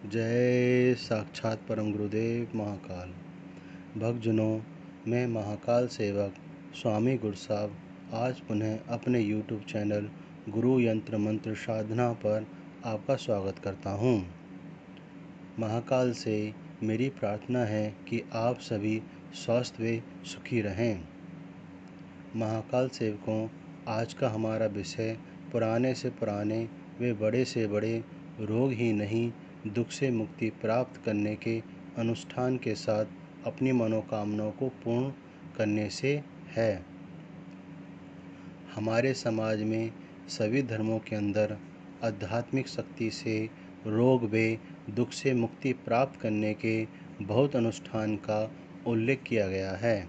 जय साक्षात परम गुरुदेव महाकाल। भक्तजनों, मैं महाकाल सेवक स्वामी गुरसाहब आज पुनः अपने YouTube चैनल गुरु यंत्र मंत्र साधना पर आपका स्वागत करता हूँ। महाकाल से मेरी प्रार्थना है कि आप सभी स्वस्थ व सुखी रहें। महाकाल सेवकों, आज का हमारा विषय पुराने से पुराने व बड़े से बड़े रोग ही नहीं, दुख से मुक्ति प्राप्त करने के अनुष्ठान के साथ अपनी मनोकामनाओं को पूर्ण करने से है। हमारे समाज में सभी धर्मों के अंदर आध्यात्मिक शक्ति से रोग व दुख से मुक्ति प्राप्त करने के बहुत अनुष्ठान का उल्लेख किया गया है।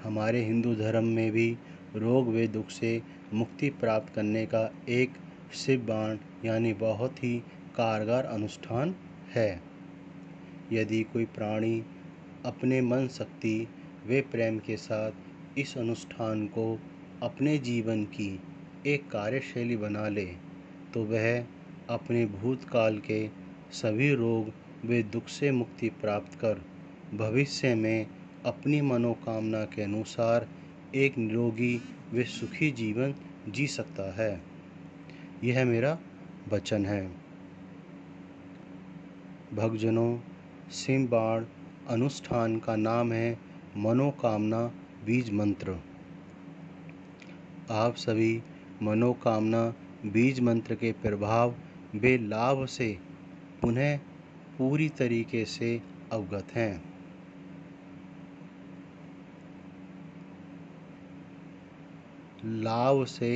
हमारे हिंदू धर्म में भी रोग व दुख से मुक्ति प्राप्त करने का एक शिव बाण यानी बहुत ही कारगर अनुष्ठान है। यदि कोई प्राणी अपने मन शक्ति व प्रेम के साथ इस अनुष्ठान को अपने जीवन की एक कार्यशैली बना ले तो वह अपने भूतकाल के सभी रोग व दुख से मुक्ति प्राप्त कर भविष्य में अपनी मनोकामना के अनुसार एक निरोगी व सुखी जीवन जी सकता है। यह मेरा वचन है। भक्तजनों, शिव बाण अनुष्ठान का नाम है मनोकामना बीज मंत्र। आप सभी मनोकामना बीज मंत्र के प्रभाव व लाभ से पुनः पूरी तरीके से अवगत हैं। लाभ से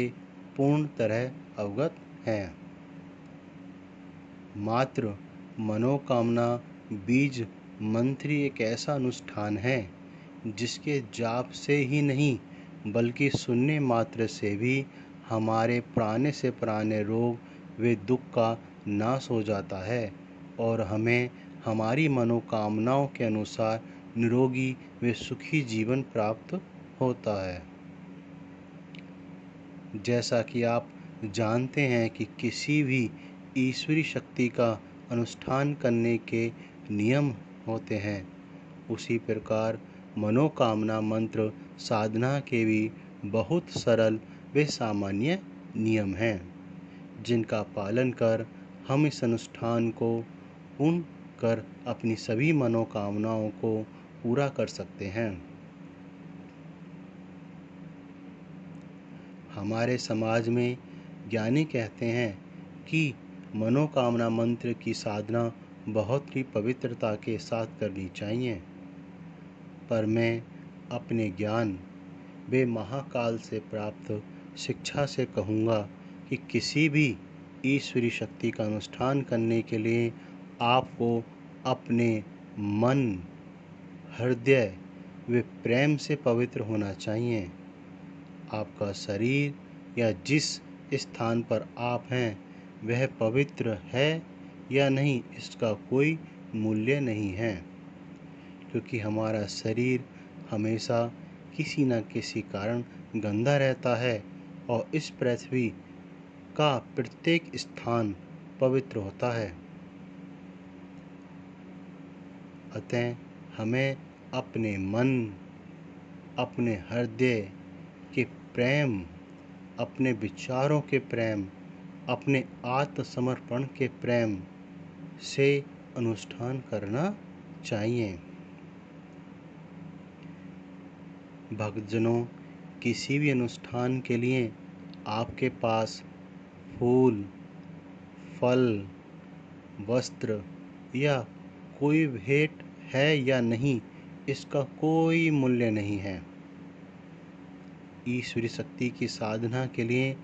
पूर्ण तरह अवगत हैं। मात्र मनोकामना बीज मंत्र एक ऐसा अनुष्ठान है जिसके जाप से ही नहीं बल्कि सुनने मात्र से भी हमारे पुराने से पुराने रोग व दुख का नाश हो जाता है और हमें हमारी मनोकामनाओं के अनुसार निरोगी व सुखी जीवन प्राप्त होता है। जैसा कि आप जानते हैं कि किसी भी ईश्वरी शक्ति का अनुष्ठान करने के नियम होते हैं, उसी प्रकार मनोकामना मंत्र साधना के भी बहुत सरल व सामान्य नियम हैं, जिनका पालन कर हम इस अनुष्ठान को पूर्ण कर अपनी सभी मनोकामनाओं को पूरा कर सकते हैं। हमारे समाज में ज्ञानी कहते हैं कि मनोकामना मंत्र की साधना बहुत ही पवित्रता के साथ करनी चाहिए, पर मैं अपने ज्ञान व महाकाल से प्राप्त शिक्षा से कहूँगा कि किसी भी ईश्वरी शक्ति का अनुष्ठान करने के लिए आपको अपने मन, हृदय व प्रेम से पवित्र होना चाहिए। आपका शरीर या जिस स्थान पर आप हैं वह पवित्र है या नहीं, इसका कोई मूल्य नहीं है, क्योंकि हमारा शरीर हमेशा किसी न किसी कारण गंदा रहता है और इस पृथ्वी का प्रत्येक स्थान पवित्र होता है। अतः हमें अपने मन, अपने हृदय के प्रेम, अपने विचारों के प्रेम, अपने आत्मसमर्पण के प्रेम से अनुष्ठान करना चाहिए। भक्तजनों, किसी भी अनुष्ठान के लिए आपके पास फूल, फल, वस्त्र या कोई भेंट है या नहीं, इसका कोई मूल्य नहीं है। ईश्वरी शक्ति की साधना के लिए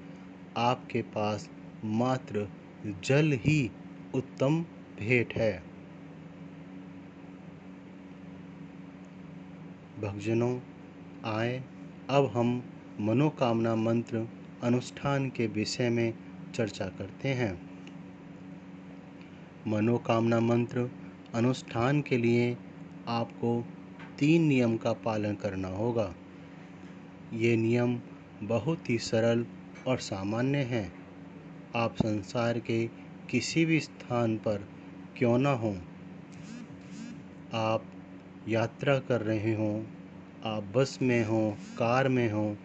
आपके पास मात्र जल ही उत्तम भेंट है। भक्तजनों, आए अब हम मनोकामना मंत्र अनुष्ठान के विषय में चर्चा करते हैं। मनोकामना मंत्र अनुष्ठान के लिए आपको 3 नियम का पालन करना होगा। ये नियम बहुत ही सरल और सामान्य हैं। आप संसार के किसी भी स्थान पर क्यों ना हो, आप यात्रा कर रहे हों, आप बस में हों, कार में हों,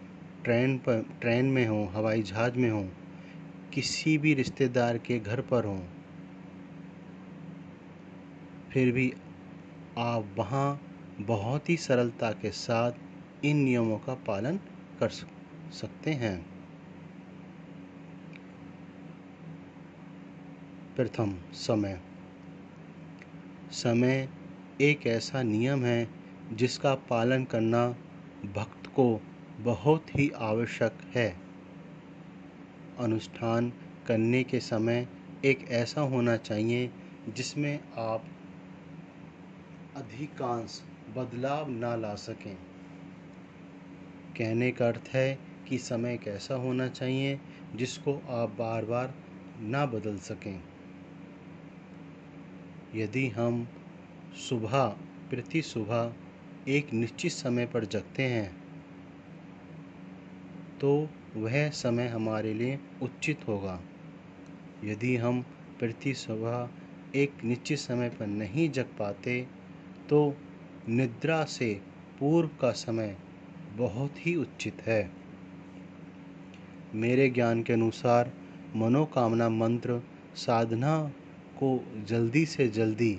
ट्रेन में हों, हवाई जहाज़ में हों, किसी भी रिश्तेदार के घर पर हों, फिर भी आप वहाँ बहुत ही सरलता के साथ इन नियमों का पालन कर सकते हैं। प्रथम, समय। समय एक ऐसा नियम है जिसका पालन करना भक्त को बहुत ही आवश्यक है। अनुष्ठान करने के समय एक ऐसा होना चाहिए जिसमें आप अधिकांश बदलाव ना ला सकें। कहने का अर्थ है कि समय एक ऐसा होना चाहिए जिसको आप बार बार ना बदल सकें। यदि हम प्रति सुबह एक निश्चित समय पर जगते हैं तो वह समय हमारे लिए उचित होगा। यदि हम प्रति सुबह एक निश्चित समय पर नहीं जग पाते तो निद्रा से पूर्व का समय बहुत ही उचित है। मेरे ज्ञान के अनुसार मनोकामना मंत्र साधना को जल्दी से जल्दी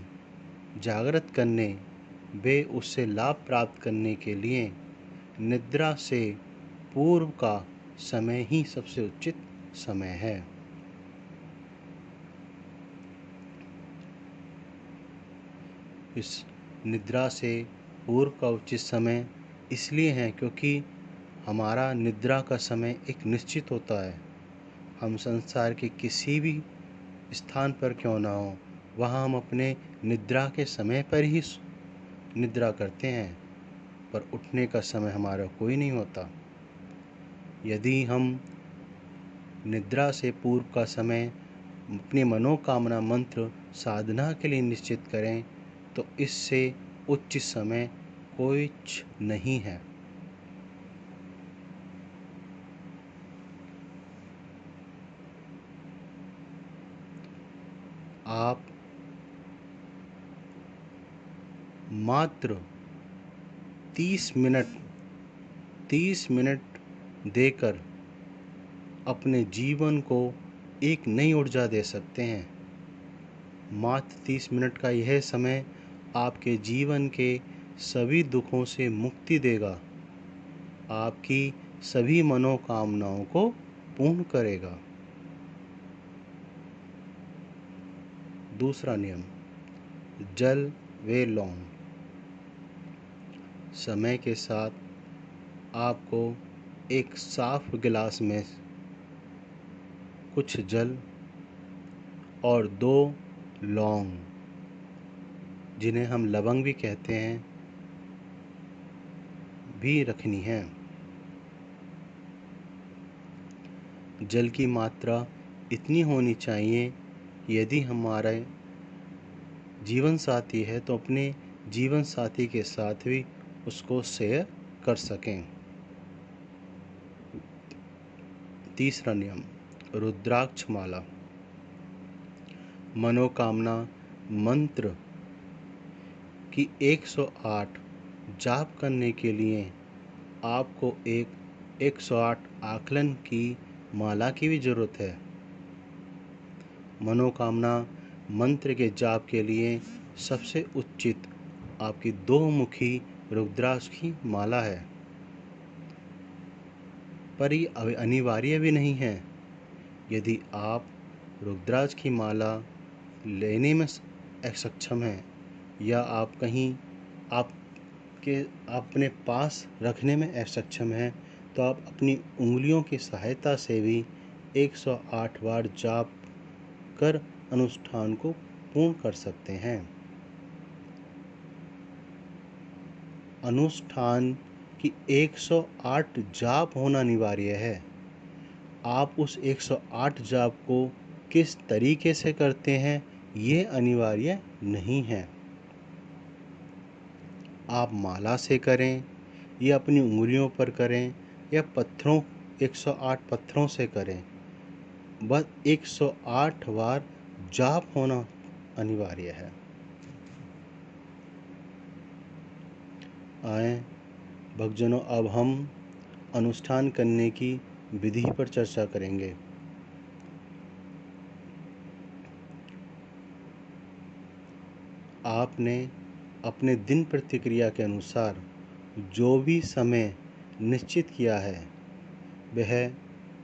जागृत करने व उससे लाभ प्राप्त करने के लिए निद्रा से पूर्व का समय ही सबसे उचित समय है। इस निद्रा से पूर्व का उचित समय इसलिए है क्योंकि हमारा निद्रा का समय एक निश्चित होता है। हम संसार के किसी भी स्थान पर क्यों ना हो, वहाँ हम अपने निद्रा के समय पर ही निद्रा करते हैं, पर उठने का समय हमारा कोई नहीं होता। यदि हम निद्रा से पूर्व का समय अपनी मनोकामना मंत्र साधना के लिए निश्चित करें तो इससे उच्च समय कोई नहीं है। आप मात्र 30 मिनट देकर अपने जीवन को एक नई ऊर्जा दे सकते हैं। मात्र 30 मिनट का यह समय आपके जीवन के सभी दुखों से मुक्ति देगा, आपकी सभी मनोकामनाओं को पूर्ण करेगा। दूसरा नियम, जल व लौंग। समय के साथ आपको एक साफ गिलास में कुछ जल और 2 लौंग, जिन्हें हम लवंग भी कहते हैं, भी रखनी है। जल की मात्रा इतनी होनी चाहिए यदि हमारा जीवन साथी है तो अपने जीवन साथी के साथ भी उसको शेयर कर सकें। तीसरा नियम, रुद्राक्ष माला। मनोकामना मंत्र की 108 जाप करने के लिए आपको एक 108 आकलन की माला की भी ज़रूरत है। मनोकामना मंत्र के जाप के लिए सबसे उचित आपकी 2 मुखी रुद्राक्ष की माला है, पर ये अनिवार्य भी नहीं है। यदि आप रुद्राक्ष की माला लेने में सक्षम हैं या आप कहीं अपने पास रखने में असक्षम हैं तो आप अपनी उंगलियों की सहायता से भी 108 बार जाप कर अनुष्ठान को पूर्ण कर सकते हैं। अनुष्ठान की 108 जाप होना अनिवार्य है। आप उस 108 जाप को किस तरीके से करते हैं ये अनिवार्य नहीं है। आप माला से करें या अपनी उंगलियों पर करें या 108 पत्थरों से करें, बस 108 बार जाप होना अनिवार्य है। आए भक्तजनों, अब हम अनुष्ठान करने की विधि पर चर्चा करेंगे। आपने अपने दिन प्रतिक्रिया के अनुसार जो भी समय निश्चित किया है, वह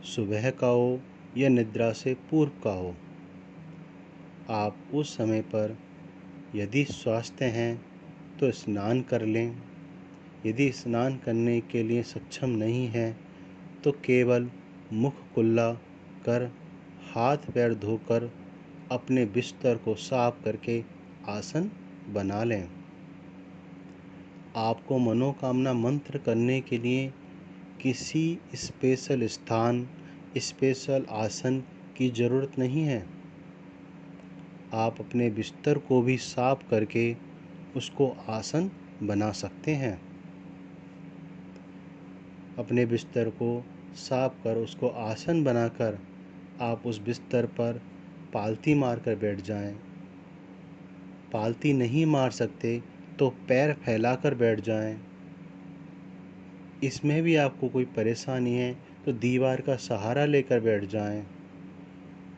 सुबह का हो या निद्रा से पूर्व का हो, आप उस समय पर यदि स्वस्थ हैं तो स्नान कर लें। यदि स्नान करने के लिए सक्षम नहीं है तो केवल मुख कुल्ला कर, हाथ पैर धोकर अपने बिस्तर को साफ करके आसन बना लें। आपको मनोकामना मंत्र करने के लिए किसी स्पेशल स्थान, स्पेशल आसन की ज़रूरत नहीं है। आप अपने बिस्तर को भी साफ करके उसको आसन बना सकते हैं। अपने बिस्तर को साफ कर उसको आसन बनाकर आप उस बिस्तर पर पालती मारकर बैठ जाएं। पालती नहीं मार सकते तो पैर फैलाकर बैठ जाएं। इसमें भी आपको कोई परेशानी है तो दीवार का सहारा लेकर बैठ जाएं।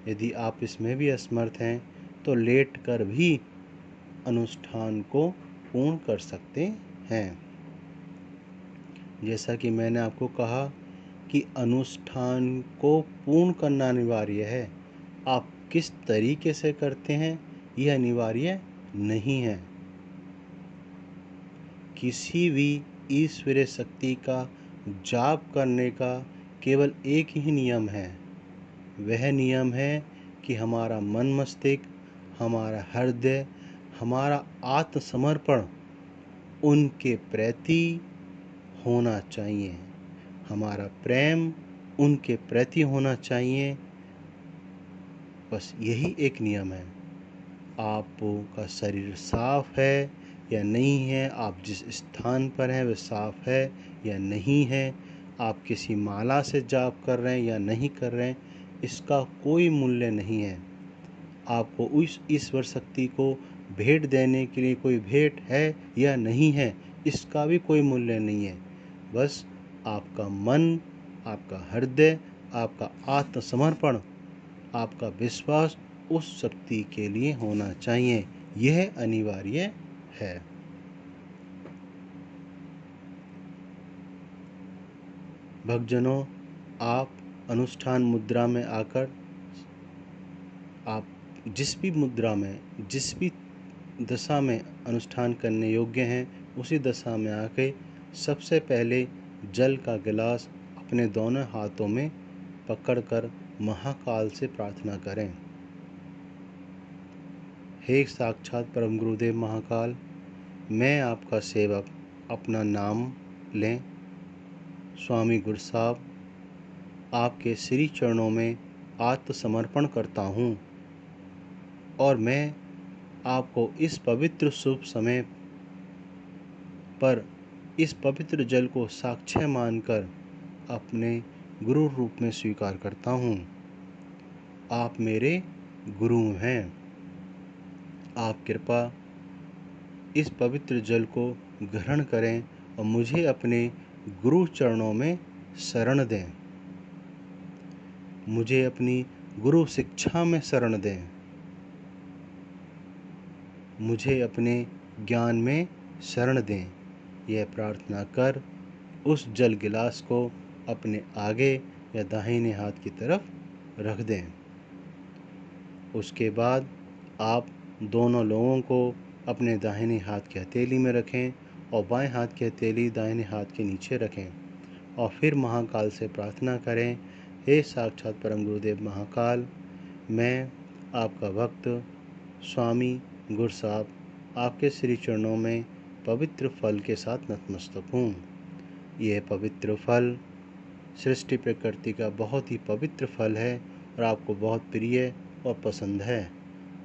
यदि आप इसमें भी असमर्थ हैं तो लेट कर भी अनुष्ठान को पूर्ण कर सकते हैं। जैसा कि मैंने आपको कहा कि अनुष्ठान को पूर्ण करना अनिवार्य है। आप किस तरीके से करते हैं यह अनिवार्य नहीं है। किसी भी ईश्वरीय शक्ति का जाप करने का केवल एक ही नियम है। वह नियम है कि हमारा मन मस्तिष्क, हमारा हृदय, हमारा आत्मसमर्पण उनके प्रति होना चाहिए। हमारा प्रेम उनके प्रति होना चाहिए। बस यही एक नियम है। आपका शरीर साफ है या नहीं है, आप जिस स्थान पर हैं वह साफ है या नहीं है, आप किसी माला से जाप कर रहे हैं या नहीं कर रहे हैं, इसका कोई मूल्य नहीं है। आपको उस ईश्वर शक्ति को भेंट देने के लिए कोई भेंट है या नहीं है, इसका भी कोई मूल्य नहीं है। बस आपका मन, आपका हृदय, आपका आत्मसमर्पण, आपका विश्वास उस शक्ति के लिए होना चाहिए। यह अनिवार्य है। भक्तजनों, आप अनुष्ठान मुद्रा में आकर, आप जिस भी मुद्रा में, जिस भी दशा में अनुष्ठान करने योग्य हैं, उसी दशा में आके सबसे पहले जल का गिलास अपने दोनों हाथों में पकड़कर महाकाल से प्रार्थना करें। हे साक्षात परम गुरुदेव महाकाल, मैं आपका सेवक अपना नाम लें। स्वामी गुरु साहब, आपके श्री चरणों में आत्मसमर्पण करता हूँ और मैं आपको इस पवित्र शुभ समय पर इस पवित्र जल को साक्ष्य मानकर अपने गुरु रूप में स्वीकार करता हूँ। आप मेरे गुरु हैं। आप कृपा इस पवित्र जल को ग्रहण करें और मुझे अपने गुरु चरणों में शरण दें। मुझे अपनी गुरु शिक्षा में शरण दें। मुझे अपने ज्ञान में शरण दें। यह प्रार्थना कर उस जल गिलास को अपने आगे या दाहिने हाथ की तरफ रख दें। उसके बाद आप दोनों लोगों को अपने दाहिने हाथ की हथेली में रखें और बाएं हाथ की हथेली दाहिने हाथ के नीचे रखें और फिर महाकाल से प्रार्थना करें, हे साक्षात परम गुरुदेव महाकाल, मैं आपका भक्त स्वामी गुरु साहब आपके श्री चरणों में पवित्र फल के साथ नतमस्तक हूँ। यह पवित्र फल सृष्टि प्रकृति का बहुत ही पवित्र फल है और आपको बहुत प्रिय और पसंद है।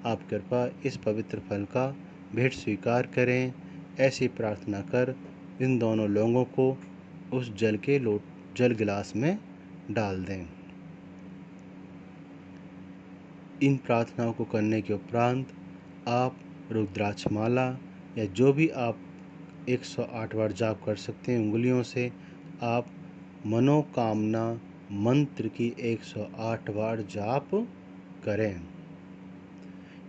आप कृपा इस पवित्र फल का भेंट स्वीकार करें। ऐसी प्रार्थना कर इन दोनों लोगों को उस जल गिलास में डाल दें। इन प्रार्थनाओं को करने के उपरांत आप रुद्राक्षमाला या जो भी आप 108 बार जाप कर सकते हैं उंगलियों से, आप मनोकामना मंत्र की 108 बार जाप करें।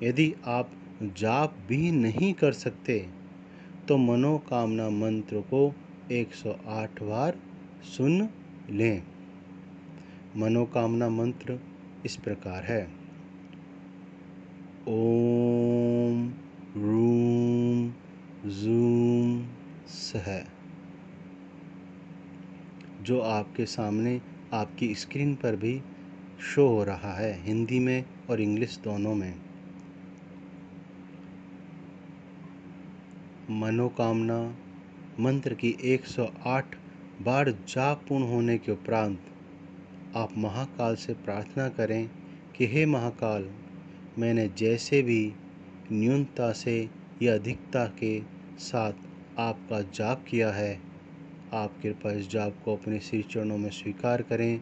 यदि आप जाप भी नहीं कर सकते तो मनोकामना मंत्र को 108 बार सुन लें। मनोकामना मंत्र इस प्रकार है: ओम रूम जूम सह, जो आपके सामने आपकी स्क्रीन पर भी शो हो रहा है, हिंदी में और इंग्लिश दोनों में। मनोकामना मंत्र की 108 बार जाप पूर्ण होने के उपरांत आप महाकाल से प्रार्थना करें कि हे महाकाल, मैंने जैसे भी न्यूनता से या अधिकता के साथ आपका जाप किया है, आप कृपया इस जाप को अपने श्री चरणों में स्वीकार करें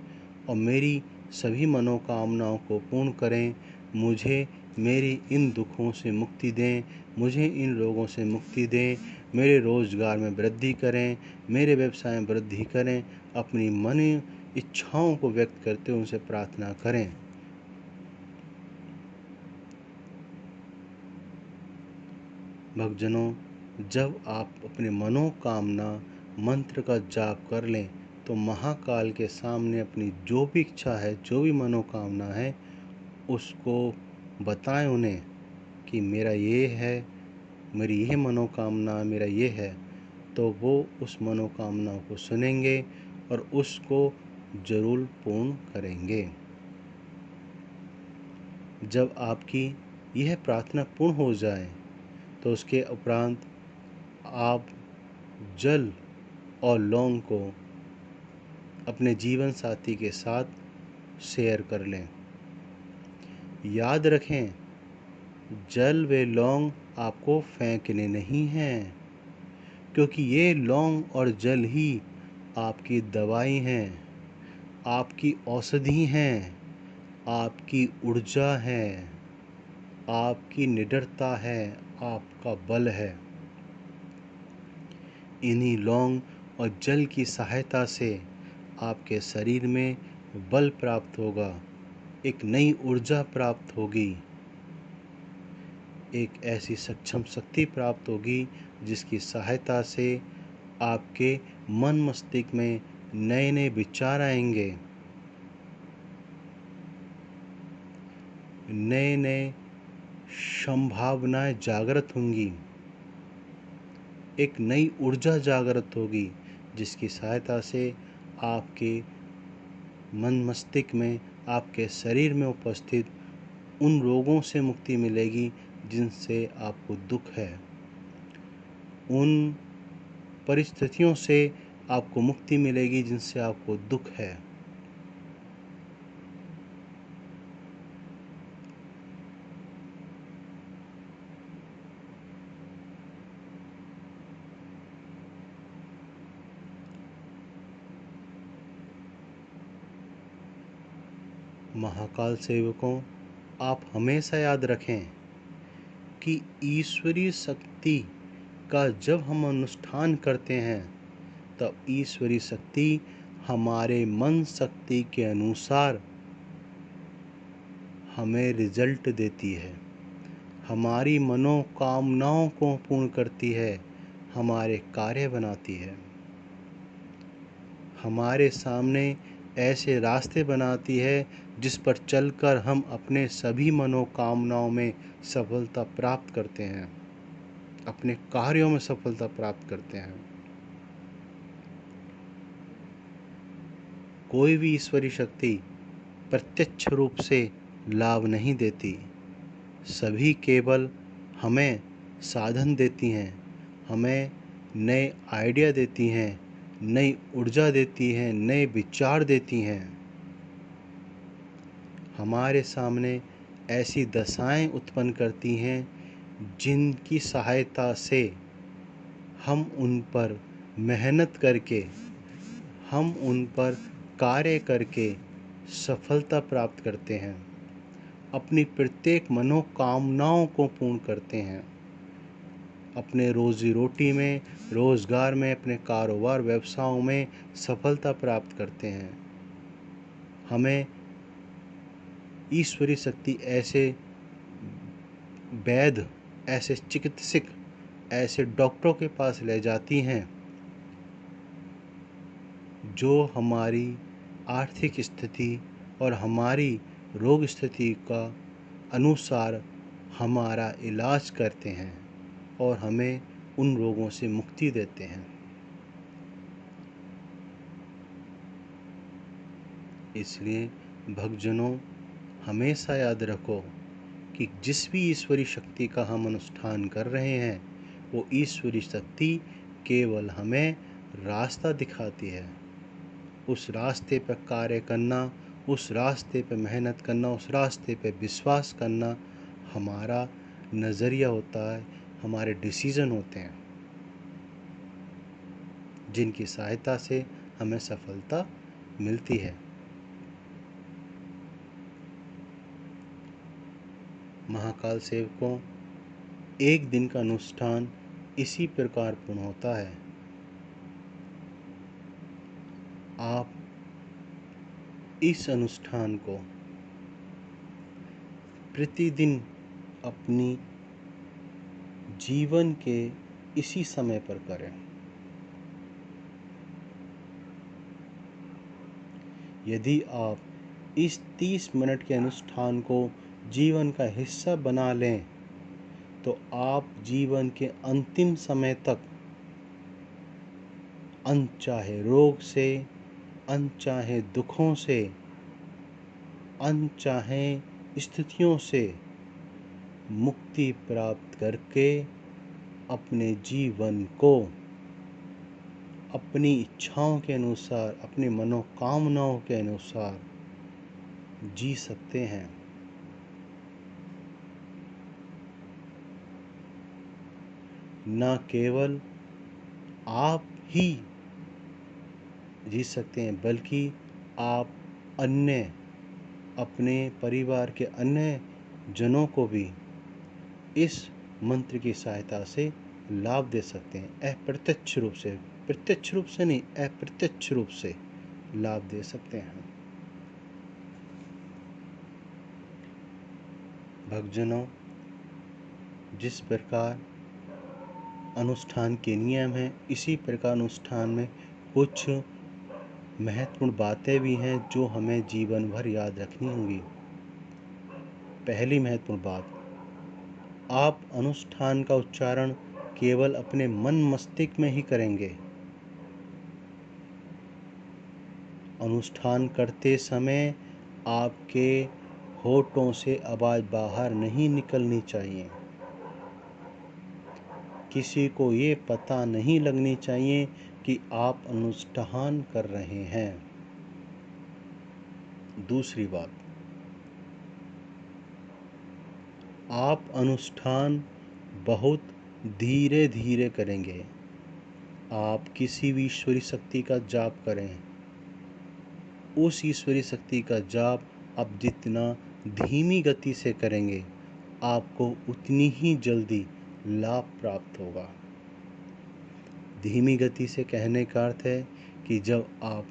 और मेरी सभी मनोकामनाओं को पूर्ण करें। मुझे मेरी इन दुखों से मुक्ति दें, मुझे इन रोगों से मुक्ति दें, मेरे रोज़गार में वृद्धि करें, मेरे व्यवसाय में वृद्धि करें। अपनी मन इच्छाओं को व्यक्त करते हुए उनसे प्रार्थना करें। भक्तजनों, जब आप अपने मनोकामना मंत्र का जाप कर लें तो महाकाल के सामने अपनी जो भी इच्छा है, जो भी मनोकामना है, उसको बताएं उन्हें कि मेरा ये है, मेरी यह मनोकामना, मेरा ये है। तो वो उस मनोकामना को सुनेंगे और उसको जरूर पूर्ण करेंगे। जब आपकी यह प्रार्थना पूर्ण हो जाए तो उसके उपरांत आप जल और लौंग को अपने जीवन साथी के साथ शेयर कर लें। याद रखें, जल व लौंग आपको फेंकने नहीं हैं, क्योंकि ये लौंग और जल ही आपकी दवाई हैं, आपकी औषधि हैं, आपकी ऊर्जा है, आपकी निडरता है, आपका बल है। इन्हीं लौंग और जल की सहायता से आपके शरीर में बल प्राप्त होगा, एक नई ऊर्जा प्राप्त होगी, एक ऐसी सक्षम शक्ति प्राप्त होगी जिसकी सहायता से आपके मन मस्तिष्क में नए नए विचार आएंगे, नए नए संभावनाएं जागृत होंगी, एक नई ऊर्जा जागृत होगी जिसकी सहायता से आपके मन मस्तिष्क में, आपके शरीर में उपस्थित उन रोगों से मुक्ति मिलेगी जिनसे आपको दुख है, उन परिस्थितियों से आपको मुक्ति मिलेगी जिनसे आपको दुख है। महाकाल सेवकों, आप हमेशा याद रखें कि ईश्वरीय शक्ति का जब हम अनुष्ठान करते हैं तब ईश्वरीय शक्ति हमारे मन शक्ति के अनुसार हमें रिजल्ट देती है, हमारी मनोकामनाओं को पूर्ण करती है, हमारे कार्य बनाती है, हमारे सामने ऐसे रास्ते बनाती है जिस पर चलकर हम अपने सभी मनोकामनाओं में सफलता प्राप्त करते हैं, अपने कार्यों में सफलता प्राप्त करते हैं। कोई भी ईश्वरीय शक्ति प्रत्यक्ष रूप से लाभ नहीं देती, सभी केवल हमें साधन देती हैं, हमें नए आइडिया देती हैं, नई ऊर्जा देती हैं, नए विचार देती हैं। हमारे सामने ऐसी दशाएं उत्पन्न करती हैं जिनकी सहायता से हम उन पर मेहनत करके, हम उन पर कार्य करके सफलता प्राप्त करते हैं। अपनी प्रत्येक मनोकामनाओं को पूर्ण करते हैं। अपने रोजी रोटी में, रोजगार में, अपने कारोबार व्यवसायों में सफलता प्राप्त करते हैं। हमें ईश्वरीय शक्ति ऐसे वैद्य, ऐसे चिकित्सक, ऐसे डॉक्टरों के पास ले जाती हैं जो हमारी आर्थिक स्थिति और हमारी रोग स्थिति का अनुसार हमारा इलाज करते हैं और हमें उन रोगों से मुक्ति देते हैं। इसलिए भक्तजनों, हमेशा याद रखो कि जिस भी ईश्वरीय शक्ति का हम अनुष्ठान कर रहे हैं, वो ईश्वरीय शक्ति केवल हमें रास्ता दिखाती है। उस रास्ते पर कार्य करना, उस रास्ते पर मेहनत करना, उस रास्ते पर विश्वास करना हमारा नज़रिया होता है, हमारे डिसीज़न होते हैं, जिनकी सहायता से हमें सफलता मिलती है। महाकाल सेवकों, एक दिन का अनुष्ठान इसी प्रकार पूर्ण होता है। आप इस अनुष्ठान को प्रतिदिन अपनी जीवन के इसी समय पर करें। यदि आप इस 30 मिनट के अनुष्ठान को जीवन का हिस्सा बना लें तो आप जीवन के अंतिम समय तक अनचाहे रोग से, अनचाहे दुखों से, अनचाहे स्थितियों से मुक्ति प्राप्त करके अपने जीवन को अपनी इच्छाओं के अनुसार, अपनी मनोकामनाओं के अनुसार जी सकते हैं। न केवल आप ही जी सकते हैं, बल्कि आप अन्य, अपने परिवार के अन्य जनों को भी इस मंत्र की सहायता से लाभ दे सकते हैं। अप्रत्यक्ष रूप से, प्रत्यक्ष रूप से नहीं, अप्रत्यक्ष रूप से लाभ दे सकते हैं। भक्तजनों, जिस प्रकार अनुष्ठान के नियम हैं, इसी प्रकार अनुष्ठान में कुछ महत्वपूर्ण बातें भी हैं जो हमें जीवन भर याद रखनी होंगी। पहली महत्वपूर्ण बात, आप अनुष्ठान का उच्चारण केवल अपने मन मस्तिष्क में ही करेंगे। अनुष्ठान करते समय आपके होठों से आवाज़ बाहर नहीं निकलनी चाहिए। किसी को ये पता नहीं लगनी चाहिए कि आप अनुष्ठान कर रहे हैं। दूसरी बात, आप अनुष्ठान बहुत धीरे धीरे करेंगे। आप किसी भी ईश्वरीय शक्ति का जाप करें, उस ईश्वरीय शक्ति का जाप आप जितना धीमी गति से करेंगे, आपको उतनी ही जल्दी लाभ प्राप्त होगा। धीमी गति से कहने का अर्थ है कि जब आप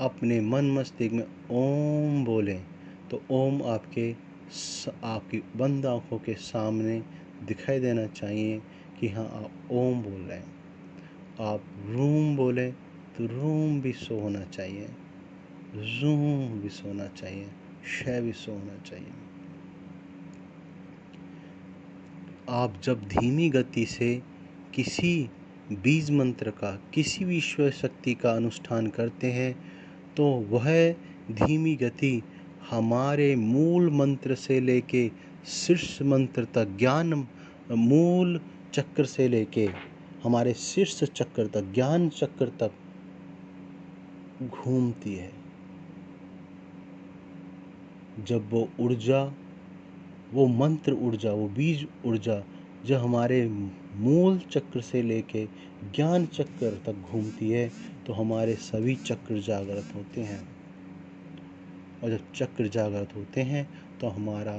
अपने मन मस्तिष्क में ओम बोलें तो ओम आपकी बंद आँखों के सामने दिखाई देना चाहिए कि हाँ, आप ओम बोल रहे हैं। आप रूम बोलें तो रूम भी शो होना चाहिए, जूम भी सोना चाहिए, शय भी शो होना चाहिए। आप जब धीमी गति से किसी बीज मंत्र का, किसी भी ईश्वर शक्ति का अनुष्ठान करते हैं तो वह धीमी गति हमारे मूल मंत्र से लेके शीर्ष मंत्र तक, ज्ञान मूल चक्र से लेके हमारे शीर्ष चक्र तक, ज्ञान चक्र तक घूमती है। जब वो ऊर्जा, वो मंत्र ऊर्जा, वो बीज ऊर्जा जब हमारे मूल चक्र से लेके ज्ञान चक्र तक घूमती है तो हमारे सभी चक्र जागृत होते हैं। और जब चक्र जागृत होते हैं तो हमारा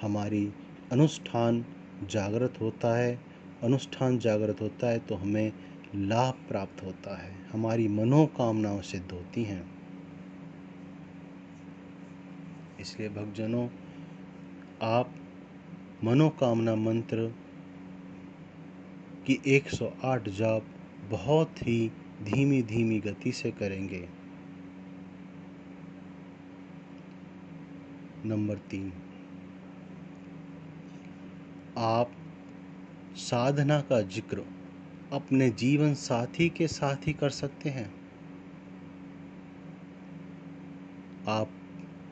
हमारी अनुष्ठान जागृत होता है। अनुष्ठान जागृत होता है तो हमें लाभ प्राप्त होता है, हमारी मनोकामनाएं सिद्ध होती हैं। इसलिए भक्तजनों, आप मनोकामना मंत्र की 108 जाप बहुत ही धीमी धीमी गति से करेंगे। नंबर 3, आप साधना का जिक्र अपने जीवन साथी के साथ ही कर सकते हैं। आप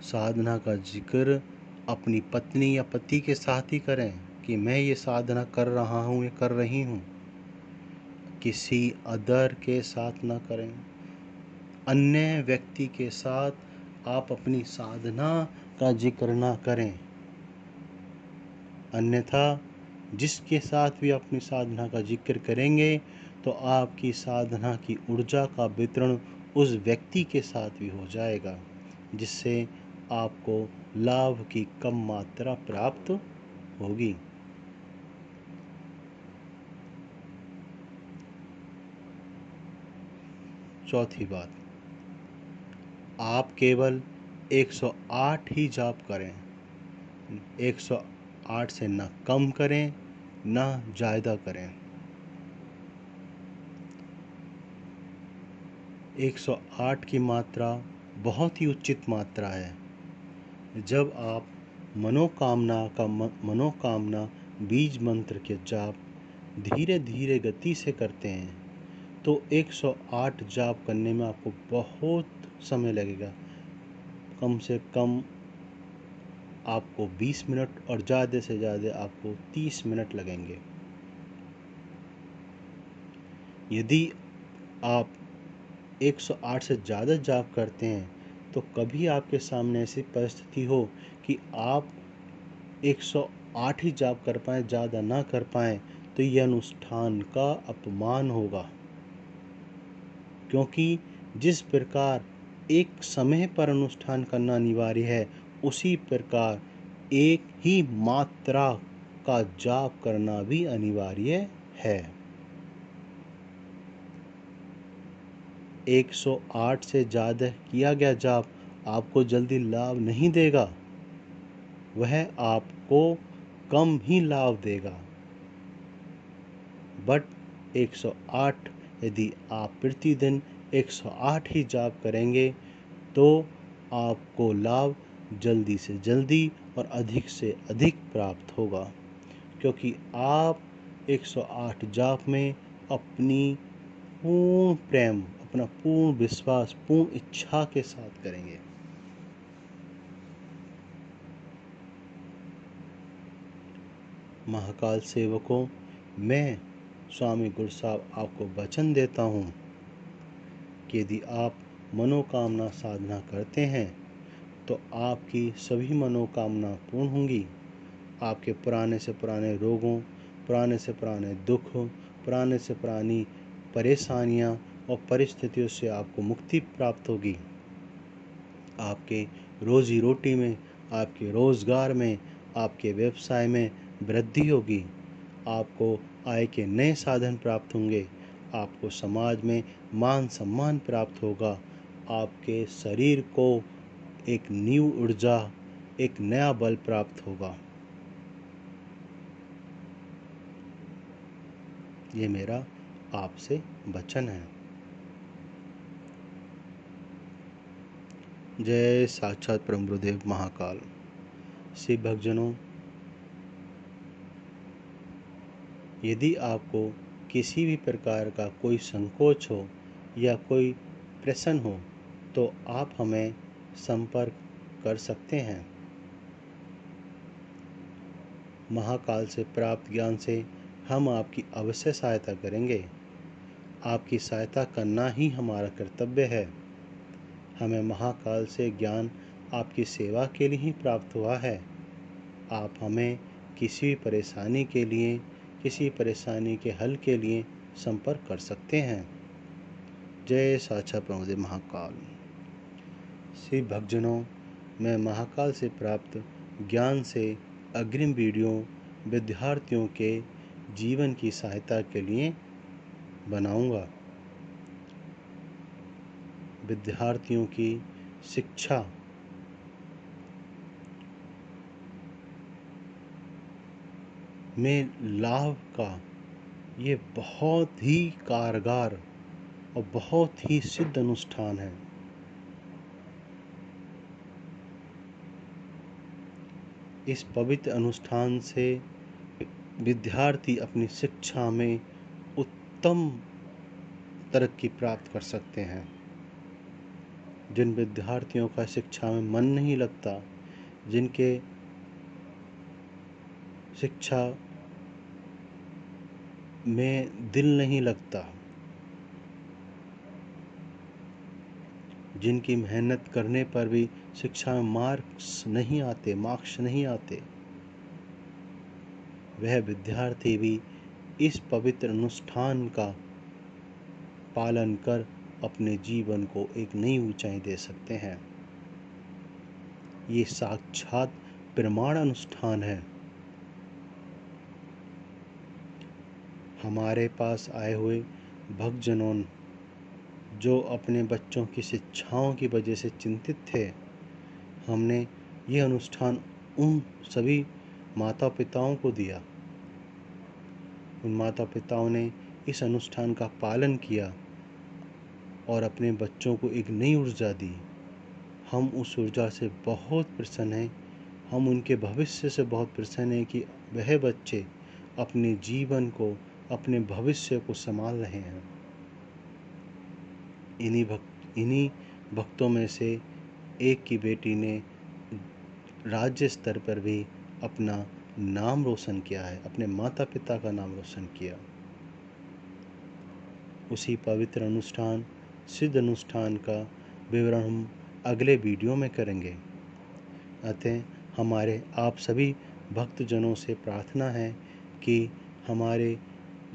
साधना का जिक्र अपनी पत्नी या पति के साथ ही करें कि मैं ये साधना कर रहा हूँ, ये कर रही हूँ। किसी अदर के साथ ना करें। अन्य व्यक्ति के साथ आप अपनी साधना का जिक्र ना करें। अन्यथा जिसके साथ भी अपनी साधना का जिक्र करेंगे तो आपकी साधना की ऊर्जा का वितरण उस व्यक्ति के साथ भी हो जाएगा, जिससे आपको लाभ की कम मात्रा प्राप्त होगी। चौथी बात, आप केवल 108 ही जाप करें। 108 से ना कम करें ना ज़्यादा करें। 108 की मात्रा बहुत ही उचित मात्रा है। जब आप मनोकामना बीज मंत्र के जाप धीरे धीरे गति से करते हैं तो 108 जाप करने में आपको बहुत समय लगेगा। कम से कम आपको 20 मिनट और ज़्यादा से ज़्यादा आपको 30 मिनट लगेंगे। यदि आप 108 से ज़्यादा जाप करते हैं तो कभी आपके सामने ऐसी परिस्थिति हो कि आप 108 ही जाप कर पाएँ, ज़्यादा ना कर पाएँ, तो यह अनुष्ठान का अपमान होगा। क्योंकि जिस प्रकार एक समय पर अनुष्ठान करना अनिवार्य है, उसी प्रकार एक ही मात्रा का जाप करना भी अनिवार्य है। 108 से ज़्यादा किया गया जाप आपको जल्दी लाभ नहीं देगा, वह आपको कम ही लाभ देगा। बट 108 यदि आप प्रतिदिन 108 ही जाप करेंगे तो आपको लाभ जल्दी से जल्दी और अधिक से अधिक प्राप्त होगा, क्योंकि आप 108 जाप में अपनी पूर्ण प्रेम, अपना पूर्ण विश्वास, पूर्ण इच्छा के साथ करेंगे। महाकाल सेवकों, मैं स्वामी गुरु साहब आपको वचन देता हूँ कि यदि आप मनोकामना साधना करते हैं तो आपकी सभी मनोकामना पूर्ण होंगी। आपके पुराने से पुराने रोगों, पुराने से पुराने दुख, पुराने से पुरानी परेशानियां और परिस्थितियों से आपको मुक्ति प्राप्त होगी। आपके रोजी रोटी में, आपके रोजगार में, आपके व्यवसाय में वृद्धि होगी। आपको आय के नए साधन प्राप्त होंगे। आपको समाज में मान सम्मान प्राप्त होगा। आपके शरीर को एक न्यू ऊर्जा, एक नया बल प्राप्त होगा। ये मेरा आपसे वचन है। जय साक्षात परम गुरुदेव महाकाल। श्री भक्तजनों, यदि आपको किसी भी प्रकार का कोई संकोच हो या कोई प्रश्न हो तो आप हमें संपर्क कर सकते हैं। महाकाल से प्राप्त ज्ञान से हम आपकी अवश्य सहायता करेंगे। आपकी सहायता करना ही हमारा कर्तव्य है। हमें महाकाल से ज्ञान आपकी सेवा के लिए ही प्राप्त हुआ है। आप हमें किसी भी परेशानी के लिए, किसी परेशानी के हल के लिए संपर्क कर सकते हैं। जय साक्षात परमदेव महाकाल। श्री भक्तजनों, मैं महाकाल से प्राप्त ज्ञान से अग्रिम वीडियो विद्यार्थियों के जीवन की सहायता के लिए बनाऊंगा। विद्यार्थियों की शिक्षा में लाभ का ये बहुत ही कारगर और बहुत ही सिद्ध अनुष्ठान है। इस पवित्र अनुष्ठान से विद्यार्थी अपनी शिक्षा में उत्तम तरक्की प्राप्त कर सकते हैं। जिन विद्यार्थियों का शिक्षा में मन नहीं लगता, जिनके शिक्षा में दिल नहीं लगता, जिनकी मेहनत करने पर भी शिक्षा में मार्क्स नहीं आते, वह विद्यार्थी भी इस पवित्र अनुष्ठान का पालन कर अपने जीवन को एक नई ऊंचाई दे सकते हैं। ये साक्षात प्रमाण अनुष्ठान है। हमारे पास आए हुए भक्तजनों जो अपने बच्चों की शिक्षाओं की वजह से चिंतित थे, हमने ये अनुष्ठान उन सभी माता पिताओं को दिया। उन माता पिताओं ने इस अनुष्ठान का पालन किया और अपने बच्चों को एक नई ऊर्जा दी। हम उस ऊर्जा से बहुत प्रसन्न हैं। हम उनके भविष्य से बहुत प्रसन्न हैं कि वह बच्चे अपने जीवन को, अपने भविष्य को संभाल रहे हैं। इन्हीं भक्तों में से एक की बेटी ने राज्य स्तर पर भी अपना नाम रोशन किया है, अपने माता पिता का नाम रोशन किया। उसी पवित्र अनुष्ठान, सिद्ध अनुष्ठान का विवरण हम अगले वीडियो में करेंगे। अतः हमारे आप सभी भक्तजनों से प्रार्थना है कि हमारे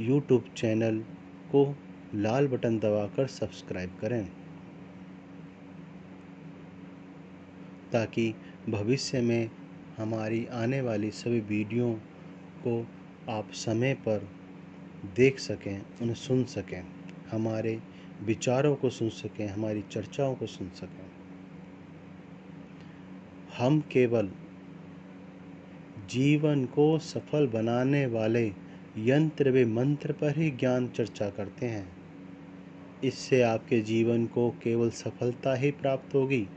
YouTube चैनल को लाल बटन दबाकर सब्सक्राइब करें, ताकि भविष्य में हमारी आने वाली सभी वीडियो को आप समय पर देख सकें, उन्हें सुन सकें, हमारे विचारों को सुन सकें, हमारी चर्चाओं को सुन सकें। हम केवल जीवन को सफल बनाने वाले यंत्र व मंत्र पर ही ज्ञान चर्चा करते हैं। इससे आपके जीवन को केवल सफलता ही प्राप्त होगी,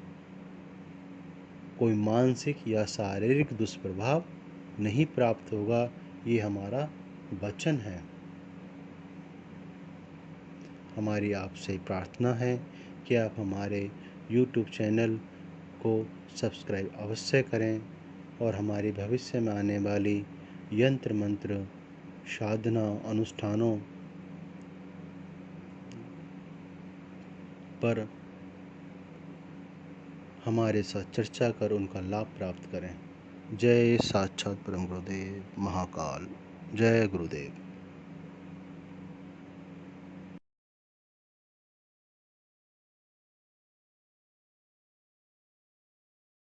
कोई मानसिक या शारीरिक दुष्प्रभाव नहीं प्राप्त होगा। ये हमारा वचन है। हमारी आपसे प्रार्थना है कि आप हमारे YouTube चैनल को सब्सक्राइब अवश्य करें और हमारे भविष्य में आने वाली यंत्र मंत्र, साधना, अनुष्ठानों पर हमारे साथ चर्चा कर उनका लाभ प्राप्त करें। जय साक्षात परम गुरुदेव महाकाल। जय गुरुदेव।